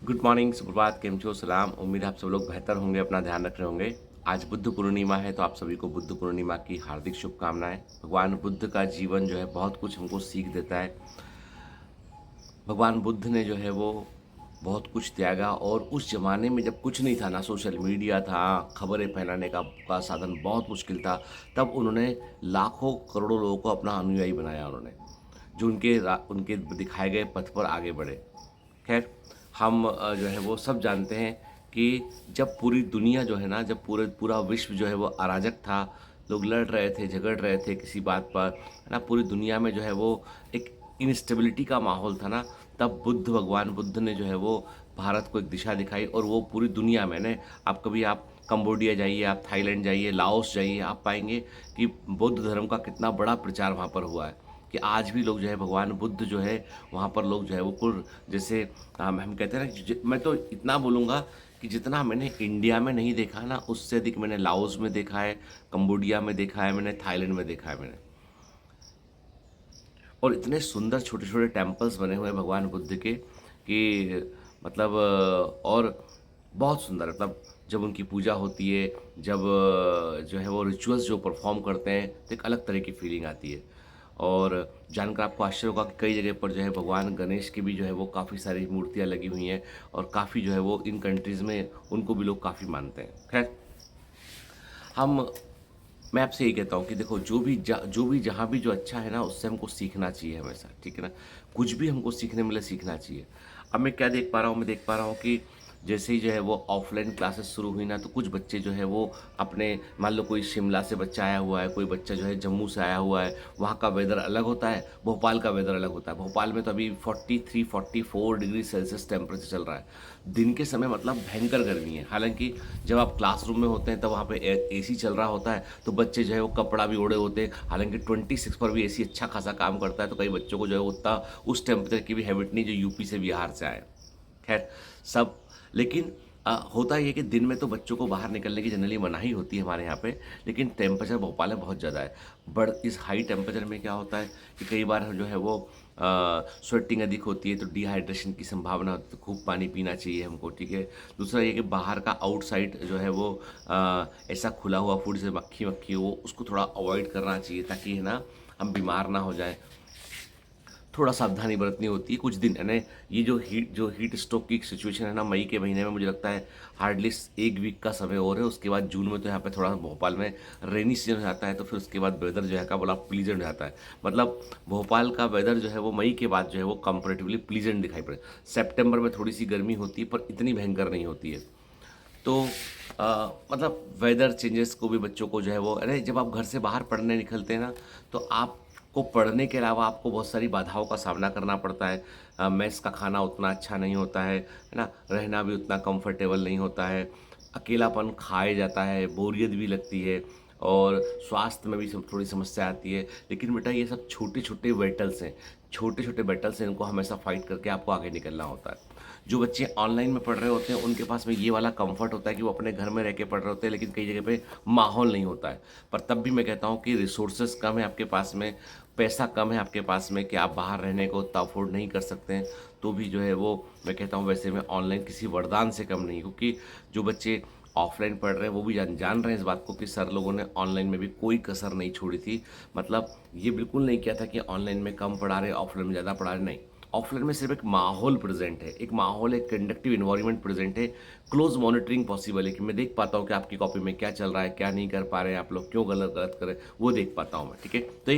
Good morning, सुप्रभात, केम छो, सलाम। उम्मीद है आप सब लोग बेहतर होंगे, अपना ध्यान रख रहे होंगे। आज बुद्ध पूर्णिमा है, तो आप सभी को बुद्ध पूर्णिमा की हार्दिक शुभकामनाएं। भगवान बुद्ध का जीवन जो है बहुत कुछ हमको सीख देता है। भगवान बुद्ध ने जो है वो बहुत कुछ त्यागा, और उस ज़माने में जब कुछ नहीं था, ना सोशल मीडिया था, खबरें फैलाने का साधन बहुत मुश्किल था, तब उन्होंने लाखों करोड़ों लोगों को अपना अनुयायी बनाया उन्होंने, जो उनके दिखाए गए पथ पर आगे बढ़े। खैर, हम जो है वो सब जानते हैं कि जब पूरी दुनिया जो है ना, जब पूरा विश्व जो है वो अराजक था, लोग लड़ रहे थे, झगड़ रहे थे किसी बात पर, है ना, पूरी दुनिया में जो है वो एक इंस्टेबिलिटी का माहौल था ना, तब भगवान बुद्ध ने जो है वो भारत को एक दिशा दिखाई, और वो पूरी दुनिया में ने आप कंबोडिया जाइए, आप थाईलैंड जाइए, लाओस जाइए, आप पाएंगे कि बौद्ध धर्म का कितना बड़ा प्रचार वहाँ पर हुआ है। कि आज भी लोग जो है भगवान बुद्ध जो है वहाँ पर लोग जो है वो कुल जैसे हम कहते हैं ना, मैं तो इतना बोलूँगा कि जितना मैंने इंडिया में नहीं देखा ना, उससे अधिक मैंने लाओस में देखा है, कंबोडिया में देखा है मैंने, थाईलैंड में देखा है मैंने। और इतने सुंदर छोटे छोटे टेम्पल्स बने हुए हैं भगवान बुद्ध के कि मतलब और बहुत सुंदर, मतलब जब उनकी पूजा होती है, जब जो है वो रिचुअल्स जो परफॉर्म करते हैं, तो एक अलग तरह की फीलिंग आती है। और जानकर आपको आश्चर्य होगा कि कई जगह पर जो है भगवान गणेश की भी जो है वो काफ़ी सारी मूर्तियाँ लगी हुई हैं, और काफ़ी जो है वो इन कंट्रीज़ में उनको भी लोग काफ़ी मानते हैं। खैर, हम मैं आपसे यही कहता हूँ कि देखो, जो भी जहाँ भी जो अच्छा है ना, उससे हमको सीखना चाहिए हमेशा, ठीक है ना। कुछ भी हमको सीखने मिले, सीखना चाहिए। अब मैं क्या देख पा रहा हूँ, मैं देख पा रहा हूँ कि जैसे ही जो है वो ऑफलाइन क्लासेस शुरू हुई ना, तो कुछ बच्चे जो है वो अपने, मान लो कोई शिमला से बच्चा आया हुआ है, कोई बच्चा जो है जम्मू से आया हुआ है, वहाँ का वेदर अलग होता है, भोपाल का वेदर अलग होता है। भोपाल में तो अभी 43-44 डिग्री सेल्सियस टेम्परेचर चल रहा है। दिन के समय मतलब भयंकर गर्मी है। हालांकि जब आप क्लासरूम में होते हैं तब वहाँ पे एसी चल रहा होता है, तो बच्चे जो है वो कपड़ा भी ओढ़े होते हैं। हालांकि 26 पर भी एसी अच्छा खासा काम करता है, तो कई बच्चों को जो है उतना उस टेम्परेचर की भी हैबिट नहीं, जो यूपी से बिहार से आए। खैर, सब, लेकिन होता ये है कि दिन में तो बच्चों को बाहर निकलने की जनरली मनाही होती है हमारे यहाँ पे, लेकिन टेम्परेचर भोपाल में बहुत ज़्यादा है। इस हाई टेम्परेचर में क्या होता है कि कई बार जो है वो स्वेटिंग अधिक होती है, तो डिहाइड्रेशन की संभावना होती है, तो खूब पानी पीना चाहिए हमको, ठीक है। दूसरा ये कि बाहर का आउटसाइड जो है वो ऐसा खुला हुआ फूड जैसे मक्खी मक्खी हो, उसको थोड़ा अवॉइड करना चाहिए, ताकि है ना हम बीमार ना हो जाएं। थोड़ा सावधानी बरतनी होती है कुछ दिन, है ना। ये जो हीट स्ट्रोक की सिचुएशन है ना, मई के महीने में मुझे लगता है हार्डली 1 वीक का समय और है। उसके बाद जून में तो यहाँ पे थोड़ा भोपाल में रेनी सीजन हो जाता है, तो फिर उसके बाद वेदर जो है का बोला प्लीजेंट हो जाता है। मतलब भोपाल का वेदर जो है वो मई के बाद जो है वो कंपेरेटिवली प्लीजेंट दिखाई पड़े। सितंबर में थोड़ी सी गर्मी होती है, पर इतनी भयंकर नहीं होती है। तो मतलब वेदर चेंजेस को भी बच्चों को जो है वो, अरे जब आप घर से बाहर पढ़ने निकलते हैं ना, तो आपको पढ़ने के अलावा आपको बहुत सारी बाधाओं का सामना करना पड़ता है। मेस का खाना उतना अच्छा नहीं होता है ना, रहना भी उतना कंफर्टेबल नहीं होता है, अकेलापन खाया जाता है, बोरियत भी लगती है, और स्वास्थ्य में भी थोड़ी समस्या आती है। लेकिन बेटा, ये सब छोटे छोटे बैटल्स हैं, छोटे छोटे बैटल्स हैं, इनको हमेशा फाइट करके आपको आगे निकलना होता है। जो बच्चे ऑनलाइन में पढ़ रहे होते हैं, उनके पास में ये वाला कंफर्ट होता है कि वो अपने घर में रह के पढ़ रहे होते हैं, लेकिन कई जगह पे माहौल नहीं होता है। पर तब भी मैं कहता हूँ कि रिसोर्सेज कम है आपके पास में, पैसा कम है आपके पास में, कि आप बाहर रहने को उतना अफोर्ड नहीं कर सकते हैं, तो भी जो है वो, मैं कहता हूँ वैसे में ऑनलाइन किसी वरदान से कम नहीं। क्योंकि जो बच्चे ऑफलाइन पढ़ रहे हैं वो भी जान रहे हैं इस बात को कि सर लोगों ने ऑनलाइन में भी कोई कसर नहीं छोड़ी थी। मतलब ये बिल्कुल नहीं किया था कि ऑनलाइन में कम पढ़ा रहे, ऑफलाइन में ज़्यादा पढ़ा रहे, नहीं। ऑफलाइन में सिर्फ एक माहौल प्रेजेंट है, एक माहौल, एक कंडक्टिव इन्वायरमेंट प्रेजेंट है। क्लोज मॉनिटरिंग पॉसिबल है कि मैं देख पाता हूँ कि आपकी कॉपी में क्या चल रहा है, क्या नहीं कर पा रहे हैं आप लोग, क्यों गलत गलत कर रहे हैं, वो देख पाता हूँ मैं, ठीक है। तो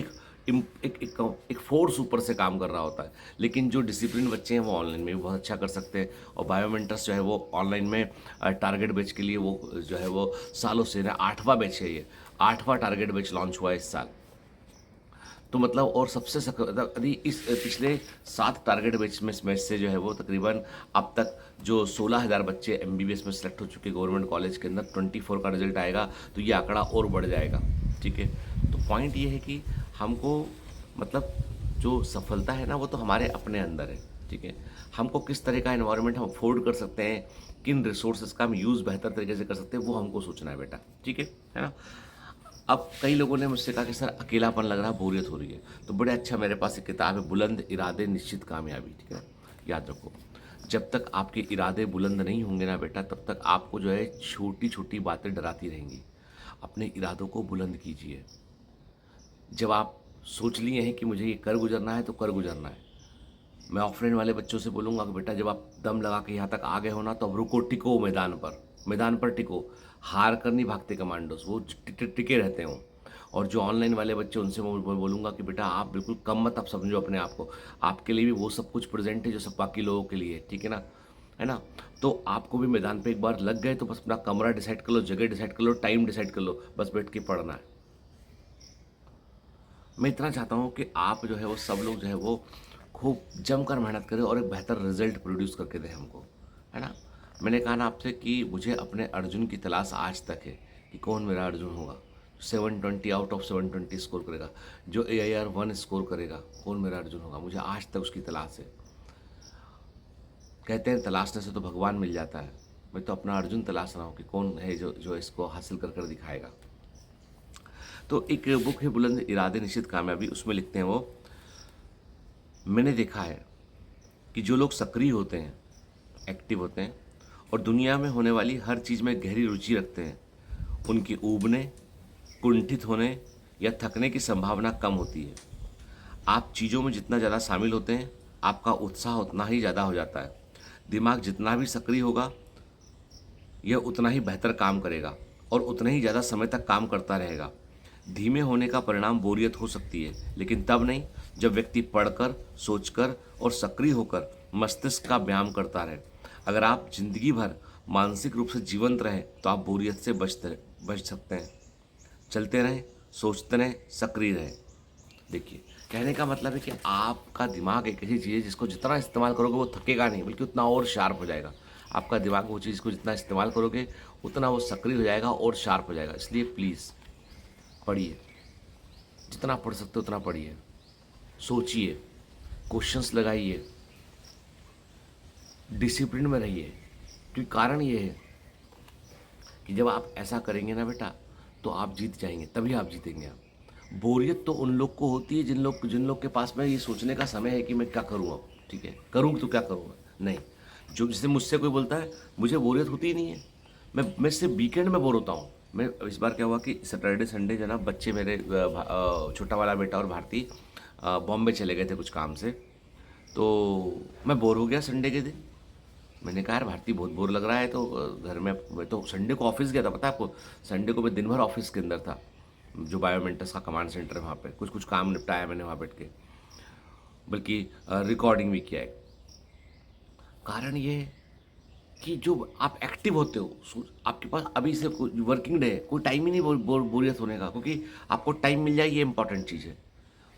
एक फोर्स ऊपर से काम कर रहा होता है। लेकिन जो डिसिप्लिन बच्चे हैं वो ऑनलाइन में भी बहुत अच्छा कर सकते हैं। और बायोमेंटर्स जो है वो ऑनलाइन में टारगेट बैच के लिए वो जो है वो सालों से ना, 8वां बैच है ये, 8वां टारगेट बैच लॉन्च हुआ है इस साल। तो मतलब, और सबसे मतलब अभी इस पिछले 7 टारगेट बैच से जो है वो तकरीबन अब तक जो 16,000 बच्चे एमबीबीएस में सेलेक्ट हो चुके गवर्नमेंट कॉलेज के अंदर, 24 का रिजल्ट आएगा तो ये आंकड़ा और बढ़ जाएगा, ठीक है। तो पॉइंट ये है कि हमको, मतलब जो सफलता है ना, वो तो हमारे अपने अंदर है, ठीक है। हमको किस तरह का एनवायरनमेंट हम अफोर्ड कर सकते हैं, किन रिसोर्सेज का हम यूज़ बेहतर तरीके से कर सकते हैं, वो हमको सोचना है बेटा, ठीक है ना। अब कई लोगों ने मुझसे कहा कि सर अकेलापन लग रहा है, बोरियत हो रही है, तो बड़े अच्छा, मेरे पास एक किताब है, बुलंद इरादे निश्चित कामयाबी, ठीक है ना, याद रखो। जब तक आपके इरादे बुलंद नहीं होंगे ना बेटा, तब तक आपको जो है छोटी-छोटी बातें डराती रहेंगी। अपने इरादों को बुलंद कीजिए। जब आप सोच लिए हैं कि मुझे ये कर गुज़रना है, तो कर गुज़रना है। मैं ऑफ़लाइन वाले बच्चों से बोलूँगा कि बेटा जब आप दम लगा के यहाँ तक आ गए हो ना, तो अब रुको, टिको मैदान पर टिको। हार कर नहीं भागते कमांडोज़, वो टिके रहते हो। और जो ऑनलाइन वाले बच्चे, उनसे मैं बोलूँगा कि बेटा आप बिल्कुल कम मत आप समझो अपने आप को। आपके लिए भी वो सब कुछ प्रेज़ेंट है जो सब बाकी लोगों के लिए है, ठीक है ना? है ना? तो आपको भी मैदान पे एक बार लग गए तो बस अपना कमरा डिसाइड कर लो, जगह डिसाइड कर लो, टाइम डिसाइड कर लो, बस बैठ के पढ़ना है। मैं इतना चाहता हूँ कि आप जो है वो सब लोग जो है वो खूब जमकर मेहनत करें और एक बेहतर रिजल्ट प्रोड्यूस करके दें हमको, है ना? मैंने कहा ना आपसे कि मुझे अपने अर्जुन की तलाश आज तक है कि कौन मेरा अर्जुन होगा। 720 आउट ऑफ 720 स्कोर करेगा, जो AIR 1 स्कोर करेगा, कौन मेरा अर्जुन होगा, मुझे आज तक उसकी तलाश है। कहते हैं तलाशने से तो भगवान मिल जाता है, मैं तो अपना अर्जुन तलाश रहा हूँ कि कौन है जो जो इसको हासिल कर कर दिखाएगा। तो एक बुक है बुलंद इरादे निश्चित कामयाबी, उसमें लिखते हैं वो, मैंने देखा है कि जो लोग सक्रिय होते हैं, एक्टिव होते हैं और दुनिया में होने वाली हर चीज़ में गहरी रुचि रखते हैं, उनकी ऊबने, कुंठित होने या थकने की संभावना कम होती है। आप चीज़ों में जितना ज़्यादा शामिल होते हैं, आपका उत्साह उतना ही ज़्यादा हो जाता है। दिमाग जितना भी सक्रिय होगा, यह उतना ही बेहतर काम करेगा और उतना ही ज़्यादा समय तक काम करता रहेगा। धीमे होने का परिणाम बोरियत हो सकती है, लेकिन तब नहीं जब व्यक्ति पढ़कर, सोचकर और सक्रिय होकर मस्तिष्क का व्यायाम करता रहे। अगर आप जिंदगी भर मानसिक रूप से जीवंत रहे तो आप बोरियत से बच सकते हैं। चलते रहें, सोचते रहें, सक्रिय रहें। देखिए, कहने का मतलब है कि आपका दिमाग एक ऐसी चीज़ है जिसको जितना इस्तेमाल करोगे वो थकेगा नहीं, बल्कि उतना और शार्प हो जाएगा। आपका दिमाग वो चीज़ को जितना इस्तेमाल करोगे उतना वो सक्रिय हो जाएगा और शार्प हो जाएगा। इसलिए प्लीज़ पढ़िए, जितना पढ़ सकते हो उतना पढ़िए, सोचिए, क्वेश्चंस लगाइए, डिसिप्लिन में रहिए। क्योंकि कारण ये है कि जब आप ऐसा करेंगे ना बेटा, तो आप जीत जाएंगे, तभी आप जीतेंगे आप। बोरियत तो उन लोग को होती है जिन लोग के पास में ये सोचने का समय है कि मैं क्या करूँ अब, ठीक है, करूँ तो क्या करूँगा, नहीं। जो जैसे मुझसे कोई बोलता है, मुझे बोरियत होती ही नहीं है, मैं सिर्फ वीकेंड में बोर होता हूँ। मैं इस बार क्या हुआ कि सैटरडे संडे जो है ना, बच्चे मेरे छोटा वाला बेटा और भारती बॉम्बे चले गए थे कुछ काम से, तो मैं बोर हो गया संडे के दिन। मैंने कहा यार भारती बहुत बोर लग रहा है, तो घर में, मैं तो संडे को ऑफिस गया था, पता है आपको, संडे को मैं दिन भर ऑफिस के अंदर था, जो बायोमेंटस का कमांड सेंटर है वहाँ पे कुछ कुछ काम निपटाया मैंने वहाँ बैठ के, बल्कि रिकॉर्डिंग भी किया है। कारण ये है कि जो आप एक्टिव होते हो, आपके पास अभी से वर्किंग डे है, कोई टाइम ही नहीं बोरियत होने का, क्योंकि आपको टाइम मिल जाए ये इंपॉर्टेंट चीज़ है।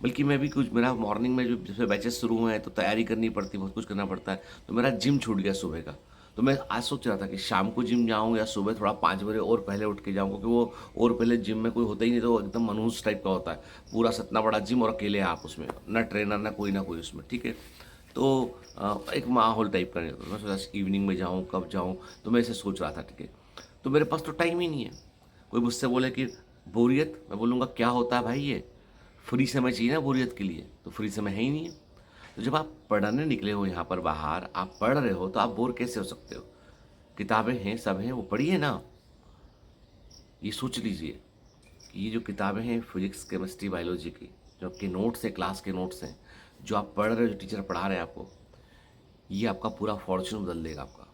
बल्कि मैं भी कुछ, मेरा मॉर्निंग में जो जैसे बैचेस शुरू हुए हैं तो तैयारी करनी पड़ती है, बहुत कुछ करना पड़ता है, तो मेरा जिम छूट गया सुबह का। तो मैं आज सोच रहा था कि शाम को जिम जाऊँ या सुबह थोड़ा 5 बजे और पहले उठ के जाऊँ, क्योंकि वो और पहले जिम में कोई होता ही नहीं, तो वो एकदम मनहूस टाइप का होता है, पूरा सतना बड़ा जिम और अकेले आप उसमें, ना ट्रेनर ना कोई उसमें, ठीक है। तो एक माहौल टाइप का नहीं होता, मैं सोचा इवनिंग में जाऊँ, कब जाऊँ, तो मैं ऐसे सोच रहा था, ठीक है। तो मेरे पास तो टाइम ही नहीं है। कोई मुझसे बोले कि बोरियत, मैं बोलूँगा क्या होता है भाई ये, फ्री समय चाहिए ना बोरियत के लिए, तो फ्री समय है ही नहीं है। तो जब आप पढ़ने निकले हो यहाँ पर बाहर, आप पढ़ रहे हो, तो आप बोर कैसे हो सकते हो? किताबें हैं, सब हैं, वो पढ़िए ना। ये सोच लीजिए कि ये जो किताबें हैं फिजिक्स, केमिस्ट्री, बायोलॉजी की, जो आपके नोट्स हैं, क्लास के नोट्स हैं, जो आप पढ़ रहे हो, जो टीचर पढ़ा रहे हैं आपको, ये आपका पूरा फॉर्चून बदल देगा आपका।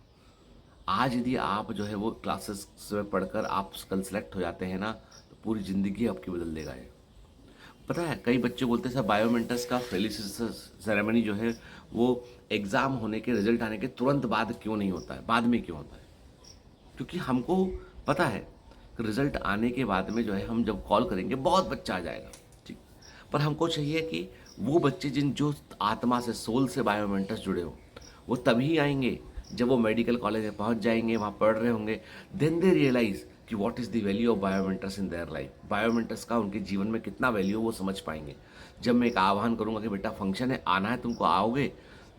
आज यदि आप जो है वो क्लासेस में पढ़कर आप कल सेलेक्ट हो जाते हैं ना, तो पूरी ज़िंदगी आपकी बदल देगा ये। पता है कई बच्चे बोलते हैं सर बायोमेंटस का फेलिसिटेशन सेरेमनी जो है वो एग्ज़ाम होने के, रिजल्ट आने के तुरंत बाद क्यों नहीं होता है, बाद में क्यों होता है? क्योंकि हमको पता है कि रिजल्ट आने के बाद में जो है हम जब कॉल करेंगे बहुत बच्चा आ जाएगा, ठीक, पर हमको चाहिए कि वो बच्चे जो आत्मा से, सोल से बायोमेंटस जुड़े हो, वो तभी आएंगे जब वो मेडिकल कॉलेज में पहुंच जाएंगे, वहाँ पढ़ रहे होंगे, देन दे रियलाइज कि what is the value of bioments in their life, bioments का उनके जीवन में कितना वैल्यू है वो समझ पाएंगे। जब मैं एक आह्वान करूँगा कि बेटा फंक्शन है, आना है तुमको, आओगे,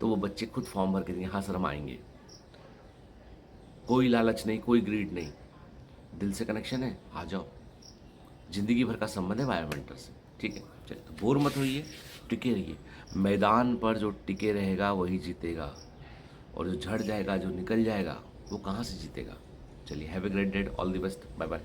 तो वो बच्चे खुद फॉर्म भर के देंगे, हाँ सर हम आएंगे। कोई लालच नहीं, कोई ग्रीड नहीं, दिल से कनेक्शन है, आ जाओ। जिंदगी भर का संबंध है बायोमेंटर से, ठीक है। चलिए, तो बोर मत होइए, टिके रहिए। मैदान पर जो टिके रहेगा वही जीतेगा। और जो झड़ जाएगा, जो निकल जाएगा, वो कहाँ से जीतेगा? चलिए, have a great day, all the best, bye bye.